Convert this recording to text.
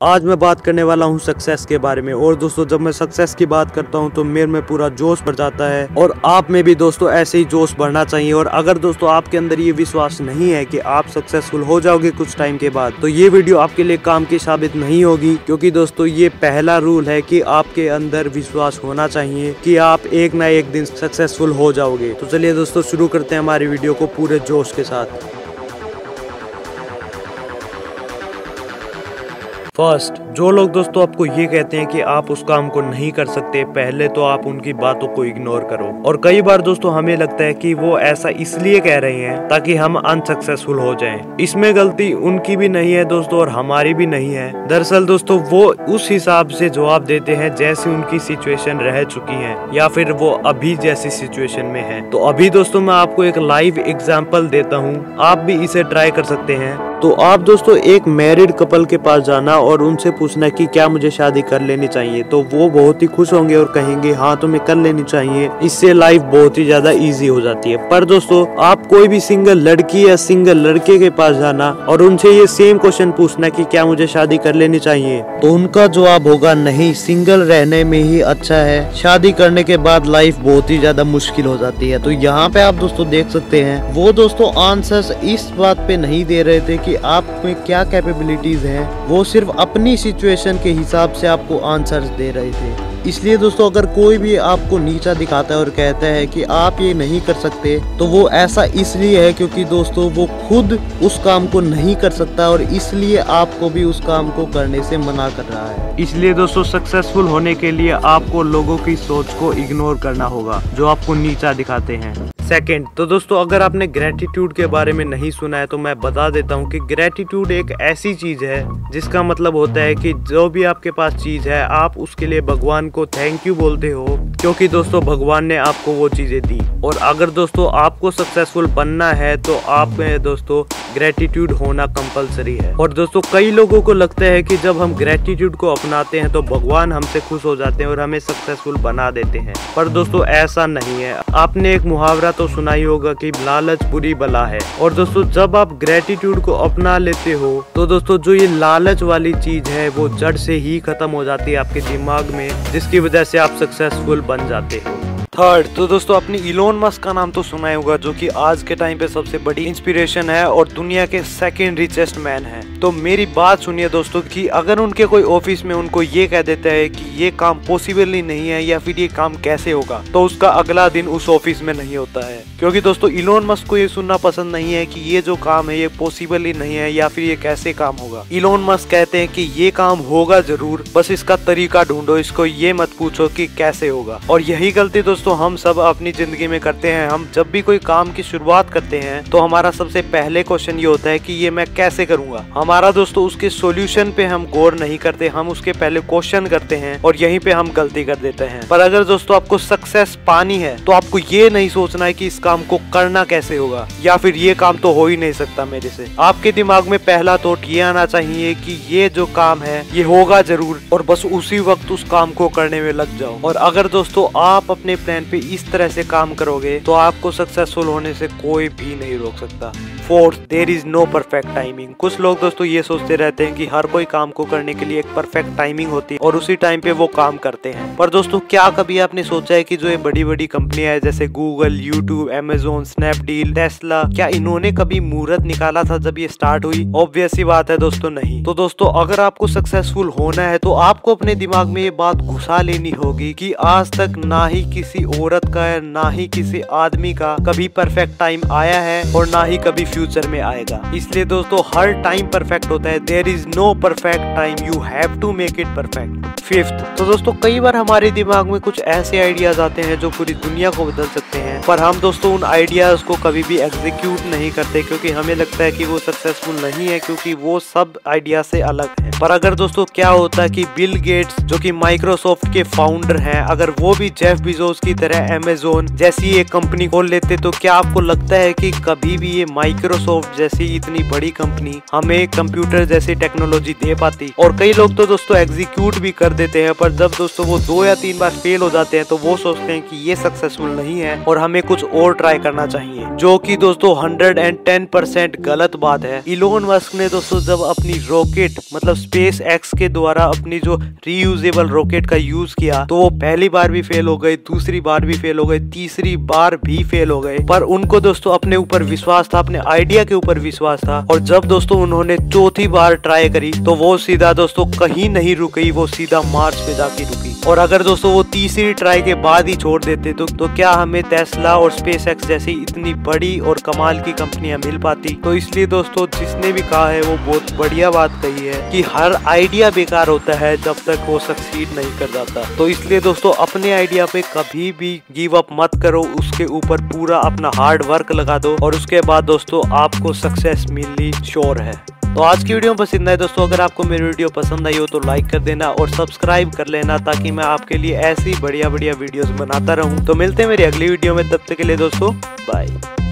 आज मैं बात करने वाला हूं सक्सेस के बारे में। और दोस्तों, जब मैं सक्सेस की बात करता हूं तो मेरे में पूरा जोश भर जाता है और आप में भी दोस्तों ऐसे ही जोश बढ़ना चाहिए। और अगर दोस्तों आपके अंदर ये विश्वास नहीं है कि आप सक्सेसफुल हो जाओगे कुछ टाइम के बाद, तो ये वीडियो आपके लिए काम की साबित नहीं होगी। क्योंकि दोस्तों ये पहला रूल है कि आपके अंदर विश्वास होना चाहिए कि आप एक ना एक दिन सक्सेसफुल हो जाओगे। तो चलिए दोस्तों शुरू करते हैं हमारी वीडियो को पूरे जोश के साथ। फर्स्ट, जो लोग दोस्तों आपको ये कहते हैं कि आप उस काम को नहीं कर सकते, पहले तो आप उनकी बातों को इग्नोर करो। और कई बार दोस्तों हमें लगता है कि वो ऐसा इसलिए कह रहे हैं ताकि हम अनसक्सेसफुल हो जाएं। इसमें गलती उनकी भी नहीं है दोस्तों और हमारी भी नहीं है। दरअसल दोस्तों वो उस हिसाब से जवाब देते हैं जैसी उनकी सिचुएशन रह चुकी है या फिर वो अभी जैसी सिचुएशन में है। तो अभी दोस्तों मैं आपको एक लाइव एग्जाम्पल देता हूँ, आप भी इसे ट्राई कर सकते हैं। तो आप दोस्तों एक मैरिड कपल के पास जाना और उनसे पूछना कि क्या मुझे शादी कर लेनी चाहिए। तो वो बहुत ही खुश होंगे और कहेंगे हाँ तुम्हें कर लेनी चाहिए, इससे लाइफ बहुत ही ज्यादा इजी हो जाती है। पर दोस्तों आप कोई भी सिंगल लड़की या सिंगल लड़के के पास जाना और उनसे ये सेम क्वेश्चन पूछना कि क्या मुझे शादी कर लेनी चाहिए, तो उनका जवाब होगा नहीं, सिंगल रहने में ही अच्छा है, शादी करने के बाद लाइफ बहुत ही ज्यादा मुश्किल हो जाती है। तो यहाँ पे आप दोस्तों देख सकते हैं वो दोस्तों आंसर्स इस बात पे नहीं दे रहे थे कि आप में क्या कैपेबिलिटीज हैं, वो सिर्फ अपनी सिचुएशन के हिसाब से आपको आंसर्स दे रहे थे। इसलिए दोस्तों अगर कोई भी आपको नीचा दिखाता है और कहता है कि आप ये नहीं कर सकते, तो वो ऐसा इसलिए है क्योंकि दोस्तों वो खुद उस काम को नहीं कर सकता और इसलिए आपको भी उस काम को करने से मना कर रहा है। इसलिए दोस्तों सक्सेसफुल होने के लिए आपको लोगों की सोच को इग्नोर करना होगा जो आपको नीचा दिखाते हैं। सेकंड, तो दोस्तों अगर आपने ग्रेटिट्यूड के बारे में नहीं सुना है तो मैं बता देता हूँ कि ग्रेटिट्यूड एक ऐसी चीज है जिसका मतलब होता है कि जो भी आपके पास चीज है आप उसके लिए भगवान को थैंक यू बोलते हो, क्योंकि दोस्तों भगवान ने आपको वो चीजें दी। और अगर दोस्तों आपको सक्सेसफुल बनना है तो आप में दोस्तों ग्रेटिट्यूड होना कंपलसरी है। और दोस्तों कई लोगों को लगता है कि जब हम ग्रेटिट्यूड को अपनाते हैं तो भगवान हमसे खुश हो जाते हैं और हमें सक्सेसफुल बना देते हैं। पर दोस्तों ऐसा नहीं है। आपने एक मुहावरा तो सुना ही होगा कि लालच बुरी बला है। और दोस्तों जब आप ग्रेटिट्यूड को अपना लेते हो तो दोस्तों जो ये लालच वाली चीज है वो जड़ से ही खत्म हो जाती है आपके दिमाग में, जिसकी वजह से आप सक्सेसफुल बन जाते हो। थर्ड, तो दोस्तों अपनी इलोन मस्क का नाम तो सुना ही होगा, जो कि आज के टाइम पे सबसे बड़ी इंस्पिरेशन है और दुनिया के सेकंड रिचेस्ट मैन है। तो मेरी बात सुनिए दोस्तों कि अगर उनके कोई ऑफिस में उनको ये कह देता है कि ये काम पॉसिबल ही नहीं है या फिर ये काम कैसे होगा, तो उसका अगला दिन उस ऑफिस में नहीं होता है। क्योंकि दोस्तों इलोन मस्क को ये सुनना पसंद नहीं है कि ये जो काम है ये पॉसिबल ही नहीं है या फिर ये कैसे काम होगा। इलोन मस्क कहते हैं कि ये काम होगा जरूर, बस इसका तरीका ढूंढो, इसको ये मत पूछो कि कैसे होगा। और यही गलती दोस्तों हम सब अपनी जिंदगी में करते हैं। हम जब भी कोई काम की शुरुआत करते हैं तो हमारा सबसे पहले क्वेश्चन ये होता है कि ये मैं कैसे करूंगा। हमारा दोस्तों उसके सॉल्यूशन पे हम गौर नहीं करते, हम उसके पहले क्वेश्चन करते हैं और यहीं पे हम गलती कर देते हैं। पर अगर दोस्तों आपको सक्सेस पानी है तो आपको ये नहीं सोचना है कि इस काम को करना कैसे होगा या फिर ये काम तो हो ही नहीं सकता मेरे से। आपके दिमाग में पहला थॉट ये आना चाहिए कि ये जो काम है ये होगा जरूर, और बस उसी वक्त उस काम को करने में लग जाओ। और अगर दोस्तों आप अपने प्लान पे इस तरह से काम करोगे तो आपको सक्सेसफुल होने से कोई भी नहीं रोक सकता। Fourth, there is no perfect timing. कुछ लोग दोस्तों ये सोचते रहते हैं कि हर कोई काम को करने के लिए एक परफेक्ट टाइमिंग होती है और उसी टाइम पे वो काम करते हैं। पर दोस्तों क्या कभी आपने सोचा है कि जो ये बड़ी बड़ी कंपनियां है जैसे Google, YouTube, Amazon, Snapdeal, Tesla, क्या इन्होंने कभी मुहूर्त निकाला था जब ये स्टार्ट हुई? ऑब्वियस सी बात है दोस्तों नहीं। तो दोस्तों अगर आपको सक्सेसफुल होना है तो आपको अपने दिमाग में ये बात घुसा लेनी होगी कि आज तक ना ही किसी औरत का है ना ही किसी आदमी का कभी परफेक्ट टाइम आया है और ना ही कभी फ्यूचर में आएगा। इसलिए दोस्तों हर टाइम परफेक्ट होता है। There is no perfect time, you have to make it perfect. Fifth, तो दोस्तों कई बार हमारे दिमाग में कुछ ऐसे आइडियाज आते हैं जो पूरी दुनिया को बदल सकते हैं, पर हम दोस्तों उन आइडियाज को कभी भी एग्जीक्यूट नहीं करते क्योंकि हमें लगता है कि वो सक्सेसफुल नहीं है, क्योंकि वो सब आइडिया से अलग है। पर अगर दोस्तों क्या होता है कि बिल गेट्स जो कि माइक्रोसॉफ्ट के फाउंडर हैं, अगर वो भी जेफ बेजोस की तरह अमेज़न जैसी एक कंपनी खोल लेते तो क्या आपको लगता है कि कभी भी ये माइक्रोसॉफ्ट जैसी इतनी बड़ी कंपनी हमें कंप्यूटर जैसी टेक्नोलॉजी दे पाती? और कई लोग तो दोस्तों एग्जीक्यूट भी कर देते हैं, पर जब दोस्तों वो 2 या 3 बार फेल हो जाते हैं तो वो सोचते हैं कि ये सक्सेसफुल नहीं है और हमें कुछ और ट्राई करना चाहिए, जो कि दोस्तों 110% गलत बात है। इलोन मस्क ने दोस्तों जब अपनी रॉकेट मतलब स्पेस एक्स के द्वारा अपनी जो रीयूजेबल रॉकेट का यूज किया तो वो पहली बार भी फेल हो गए, दूसरी बार भी फेल हो गए, तीसरी बार भी फेल हो गए, पर उनको दोस्तों अपने ऊपर विश्वास था, अपने आइडिया के ऊपर विश्वास था। और जब दोस्तों उन्होंने चौथी बार ट्राई करी तो वो सीधा दोस्तों कहीं नहीं रुकी, वो सीधा मार्स पे जाके रुकी। और अगर दोस्तों वो तीसरी ट्राई के बाद ही छोड़ देते तो क्या हमें टेस्ला और स्पेस एक्स जैसी इतनी बड़ी और कमाल की कंपनियां मिल पाती? तो इसलिए दोस्तों जिसने भी कहा है वो बहुत बढ़िया बात कही है कि हर आइडिया बेकार होता है जब तक वो सक्सीड नहीं कर जाता। तो इसलिए दोस्तों अपने आइडिया पे कभी भी गिव अप मत करो, उसके ऊपर पूरा अपना हार्ड वर्क लगा दो और उसके बाद दोस्तों आपको सक्सेस मिलनी श्योर है। तो आज की वीडियो में बस इतना है दोस्तों। अगर आपको मेरी वीडियो पसंद आई हो तो लाइक कर देना और सब्सक्राइब कर लेना ताकि मैं आपके लिए ऐसी बढ़िया बढ़िया वीडियोस बनाता रहूं। तो मिलते हैं मेरी अगली वीडियो में, तब तक के लिए दोस्तों बाय।